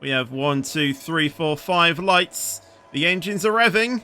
We have 1, 2, 3, 4, 5 lights. The engines are revving.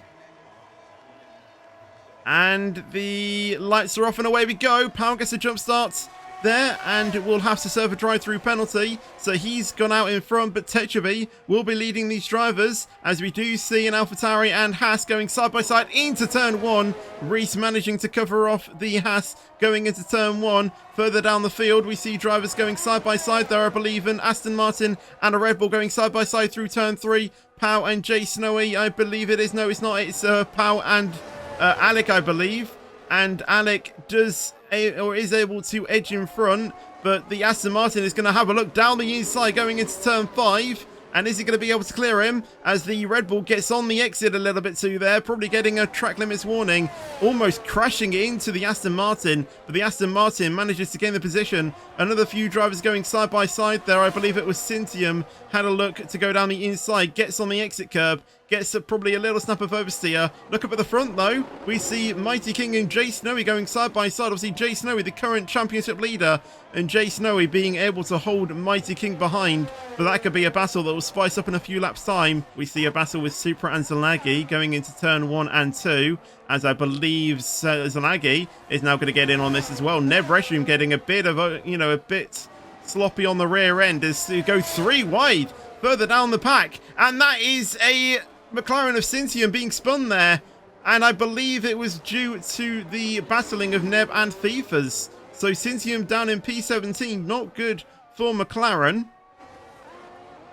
And the lights are off and away we go. Powell gets a jump start there, and will have to serve a drive-through penalty. So he's gone out in front, but Techaby will be leading these drivers, as we do see an AlphaTauri and Haas going side by side into turn 1. Reese managing to cover off the Haas going into turn 1. Further down the field, we see drivers going side by side there, I believe, an Aston Martin and a Red Bull going side by side through turn 3. Pow and Jay Snowy, I believe it is. No, it's not. It's Pow and Alec, I believe. And Alec is able to edge in front, but the Aston Martin is going to have a look down the inside going into turn 5. And is he going to be able to clear him as the Red Bull gets on the exit a little bit too there, probably getting a track limits warning, almost crashing into the Aston Martin, but the Aston Martin manages to gain the position. Another few drivers going side by side there. I believe it was Cintium had a look to go down the inside, gets on the exit curb, gets probably a little snap of oversteer. Look up at the front though, we see Mighty King and Jay Snowy going side by side. Obviously Jay Snowy, the current championship leader, and Jay Snowy being able to hold Mighty King behind, but that could be a battle that will spice up in a few laps time. We see a battle with Supra and Zalagi going into turn 1 and 2, as I believe Zalagi is now going to get in on this as well. Neb Reshum getting a bit of a bit sloppy on the rear end as to go 3 wide further down the pack, and that is a McLaren of Cintium being spun there, and I believe it was due to the battling of Neb and Thiefers. So Cintium down in P17, not good for McLaren.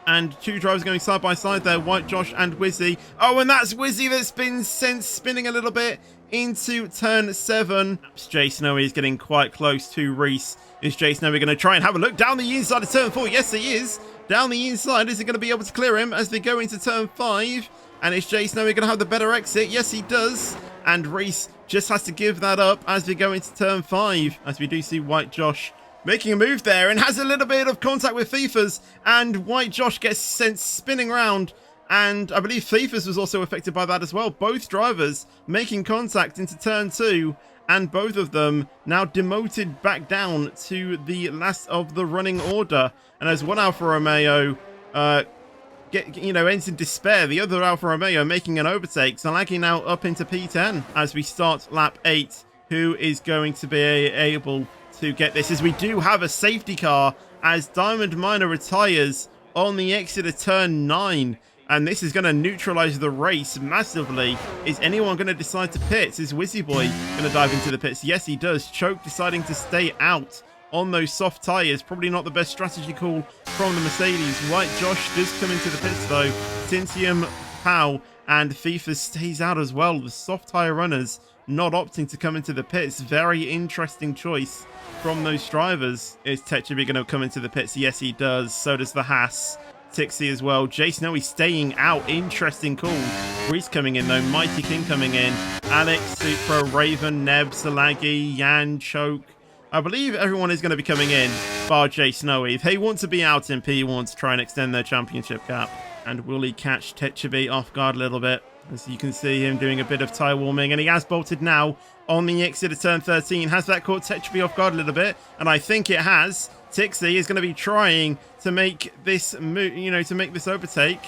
And 2 drivers going side by side there, White Josh and Wizzy. Oh, and that's Wizzy that's been sent spinning a little bit into turn 7. Jay Snowy is getting quite close to Reese. Is Jay Snowy going to try and have a look down the inside of turn 4? Yes, he is. Down the inside, is he going to be able to clear him as they go into turn 5? And is Jay Snowy going to have the better exit? Yes, he does. And Reese just has to give that up as we go into turn 5, as we do see White Josh making a move there and has a little bit of contact with Thiefers, and White Josh gets sent spinning round, and I believe Thiefers was also affected by that as well. Both drivers making contact into turn 2, and both of them now demoted back down to the last of the running order. And as one Alfa Romeo ends in despair, the other Alfa Romeo making an overtake. Zalagi now up into P10 as we start lap 8. Who is going to be able to get this, as we do have a safety car as Diamond Miner retires on the exit of turn 9, and this is going to neutralize the race massively. Is anyone going to decide to pit? Is Wizzy Boy going to dive into the pits? Yes, he does. Choke deciding to stay out on those soft tires, probably not the best strategy call from the Mercedes. White Josh does come into the pits though. Cintium, Pow and FIFA stays out as well. The soft tire runners not opting to come into the pits. Very interesting choice from those drivers. Is Techaby going to come into the pits? Yes, he does. So does the Haas. Tixie as well. Jay Snowy staying out. Interesting call. Reese coming in though. Mighty King coming in. Alex, Supra, Raven, Neb, Salagi, Yan, Choke. I believe everyone is going to be coming in, bar Jay Snowy. They want to be out in P1 to try and extend their championship gap. And will he catch Techaby off guard a little bit? As you can see him doing a bit of tyre warming, and he has bolted now on the exit of turn 13. Has that caught Techaby off guard a little bit? And I think it has. Tixie is going to be trying to make this move, to make this overtake.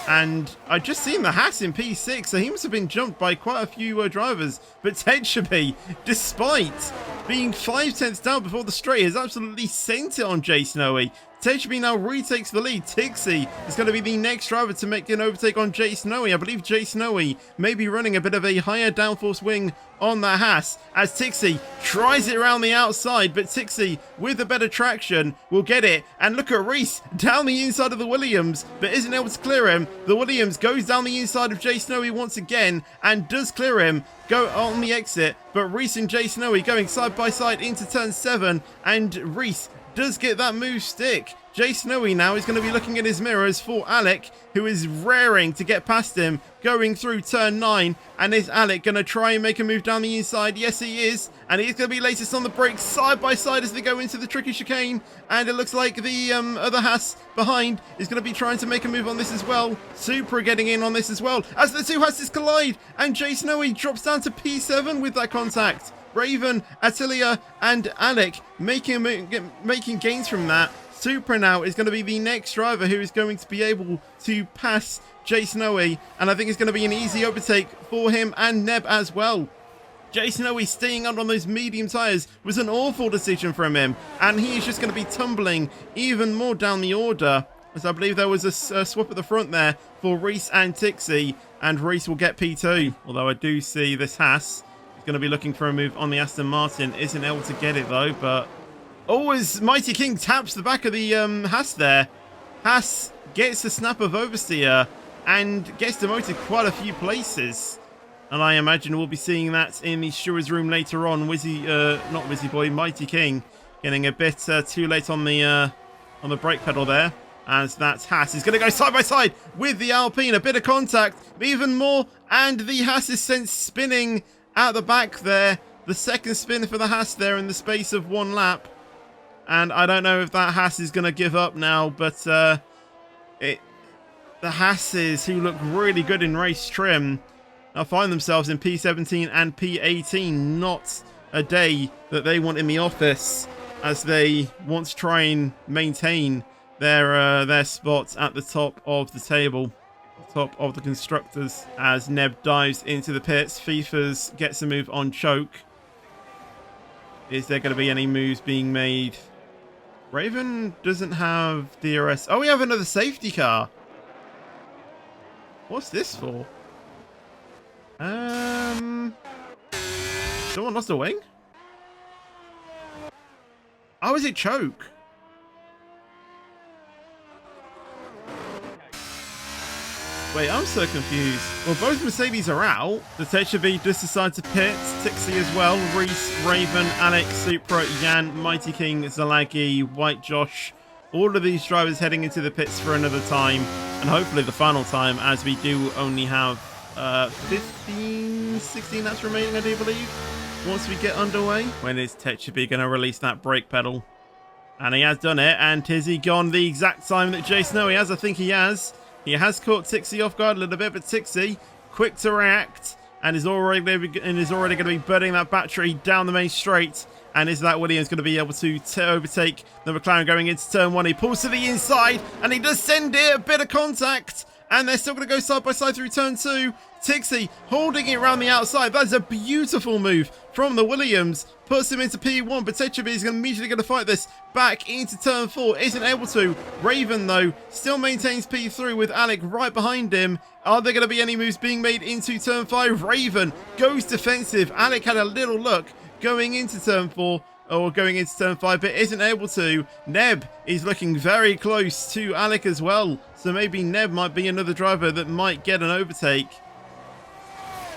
And I've just seen the Haas in P6, so he must have been jumped by quite a few drivers. But Techaby, despite being 5/10 down before the straight, has absolutely sent it on Jay Snowy. Techaby now retakes the lead. Tixie is going to be the next driver to make an overtake on Jay Snowy. I believe Jay Snowy may be running a bit of a higher downforce wing on the Haas as Tixie tries it around the outside, but Tixie with a better traction will get it. And look at Reese down the inside of the Williams, but isn't able to clear him. The Williams goes down the inside of Jay Snowy once again and does clear him, go on the exit, but Reese and Jay Snowy going side by side into turn 7, and Reese does get that move stick. Jay Snowy now is going to be looking at his mirrors for Alec, who is raring to get past him going through turn 9. And is Alec going to try and make a move down the inside? Yes, he is. And he's going to be latest on the brakes side by side as they go into the tricky chicane. And it looks like the other Haas behind is going to be trying to make a move on this as well. Supra getting in on this as well as the two Haases collide. And Jay Snowy drops down to P7 with that contact. Raven, Attilia and Alec making gains from that. Supra now is going to be the next driver who is going to be able to pass Jay Snowy, and I think it's going to be an easy overtake for him and Neb as well. Jay Snowy staying out on those medium tyres was an awful decision from him, and he is just going to be tumbling even more down the order, as I believe there was a swap at the front there for Reese and Tixie, and Reese will get P2, although I do see this Haas is going to be looking for a move on the Aston Martin. Isn't able to get it though, but as Mighty King taps the back of the Haas there. Haas gets the snap of oversteer and gets demoted quite a few places. And I imagine we'll be seeing that in the steward's room later on. Not Wizzy Boy, Mighty King getting a bit too late on the brake pedal there. As that Haas is going to go side by side with the Alpine. A bit of contact, even more. And the Haas is sent spinning at the back there. The second spin for the Haas there in the space of one lap. And I don't know if that Haas is going to give up now, but the Haas's, who look really good in race trim, now find themselves in P17 and P18. Not a day that they want in the office, as they want to try and maintain their spot at the top of the table, top of the constructors. As Neb dives into the pits, FIFA's gets a move on choke. Is there going to be any moves being made? Raven doesn't have DRS. Oh, we have another safety car. What's this for? Someone lost a wing? Oh, is it choke? Wait, I'm so confused. Well, both Mercedes are out. The Techavi just decided to pit. Tixie as well. Reese, Raven, Alex, Supra, Jan, Mighty King, Zalagi, White Josh. All of these drivers heading into the pits for another time. And hopefully the final time, as we do only have 15, 16 laps remaining, I do believe. Once we get underway. When is Techavi going to release that brake pedal? And he has done it. And has he gone the exact time that Jay Snowy has? I think he has. He has caught Tixie off guard a little bit, but Tixie, quick to react, and is already going to be burning that battery down the main straight. And is that Williams going to be able to overtake the McLaren going into turn one? He pulls to the inside, and he does send it, a bit of contact, and they're still going to go side by side through turn two. Tixie holding it around the outside. That's a beautiful move from the Williams. Puts him into P1, but Techavi is immediately going to fight this back into turn 4. Isn't able to. Raven, though, still maintains P3 with Alec right behind him. Are there going to be any moves being made into turn 5? Raven goes defensive. Alec had a little look going into turn 4. Or going into turn 5, but isn't able to. Neb is looking very close to Alec as well. So maybe Neb might be another driver that might get an overtake.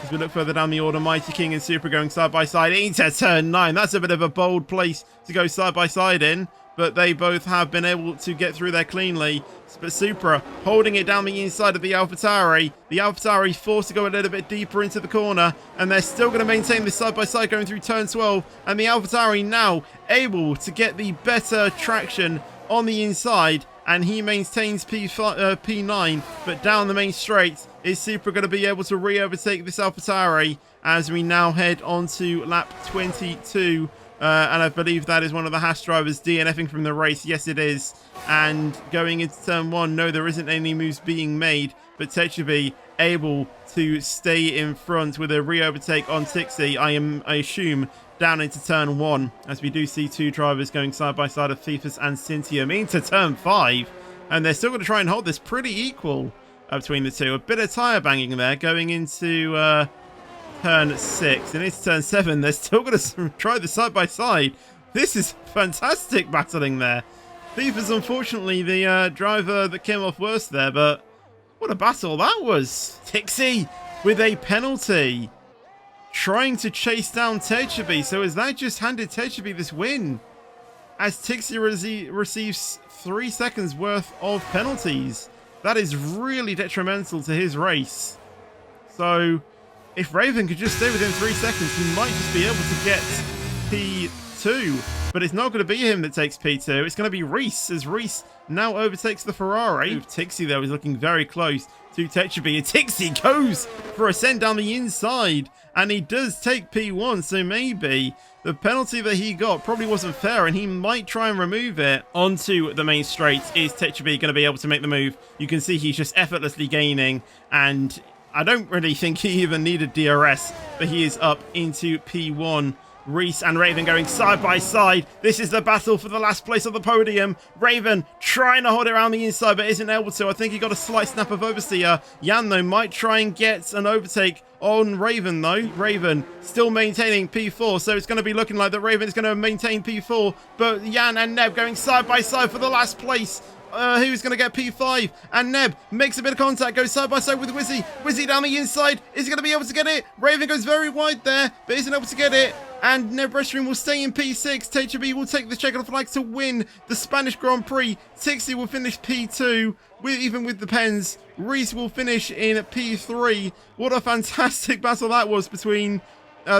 As we look further down the order, Mighty King and Supra going side by side into turn 9. That's a bit of a bold place to go side by side in, but they both have been able to get through there cleanly. But Supra holding it down the inside of the AlphaTauri. The AlphaTauri forced to go a little bit deeper into the corner, and they're still going to maintain this side by side going through turn 12. And the AlphaTauri now able to get the better traction on the inside, and he maintains P9, but down the main straight is Supra going to be able to re-overtake this AlphaTauri as we now head on to lap 22. And I believe that is one of the Haas drivers DNFing from the race. Yes, it is. And going into turn 1, no, there isn't any moves being made, but Techavi able to stay in front with a re-overtake on Tixie, I assume, down into turn 1, as we do see two drivers going side by side of Fifus and Cintium into turn 5, and they're still going to try and hold this pretty equal between the two. A bit of tyre banging there going into turn 6, and it's turn 7. They're still going to try the side by side. This is fantastic battling there. Fifus, unfortunately, the driver that came off worst there, but what a battle that was. Tixie with a penalty, trying to chase down Techavi. So has that just handed Techavi this win, as Tixie receives 3 seconds worth of penalties? That is really detrimental to his race. So if Raven could just stay within 3 seconds, he might just be able to get P2. But it's not going to be him that takes P2. It's going to be Reese, as Reese now overtakes the Ferrari. Tixi, though, is looking very close to Tetraby. And Tixi goes for a send down the inside. And he does take P1, so maybe the penalty that he got probably wasn't fair, and he might try and remove it. Onto the main straight. Is Tetraby going to be able to make the move? You can see he's just effortlessly gaining, and I don't really think he even needed DRS, but he is up into P1. Reese and Raven going side by side. This is the battle for the last place of the podium. Raven trying to hold it around the inside, but isn't able to. I think he got a slight snap of Overseer. Jan, though, might try and get an overtake on Raven, though. Raven still maintaining P4, so it's going to be looking like that Raven is going to maintain P4, but Jan and Neb going side by side for the last place. Who's going to get P5? And Neb makes a bit of contact, goes side by side with Wizzy. Wizzy down the inside. Is he going to be able to get it? Raven goes very wide there, but isn't able to get it. And Neb Restream will stay in P6. Tetraby will take the check of the flag to win the Spanish Grand Prix. Tixi will finish P2, even with the pens. Reese will finish in P3. What a fantastic battle that was between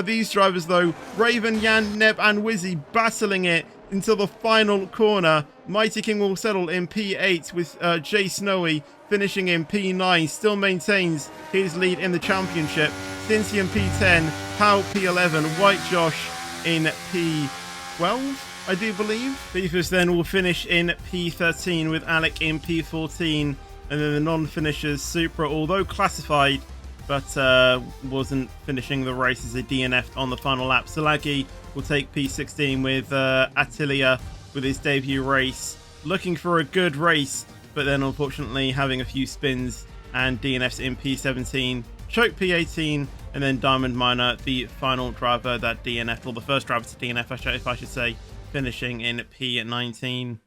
these drivers, though. Raven, Jan, Neb, and Wizzy battling it until the final corner. Mighty King will settle in P8 with Jay Snowy finishing in P9. Still maintains his lead in the championship. Cincy in P10, Pau P11, White Josh in P12, I do believe. Beefus then will finish in P13 with Alec in P14. And then the non-finishers, Supra, although classified, but wasn't finishing the race as a DNF'd on the final lap. Salagi will take P16 with Attilia with his debut race. Looking for a good race, but then unfortunately having a few spins and DNFs in P17. Choke P18, and then Diamond Miner, the final driver that DNF, or the first driver to DNF, if I should say, finishing in P19.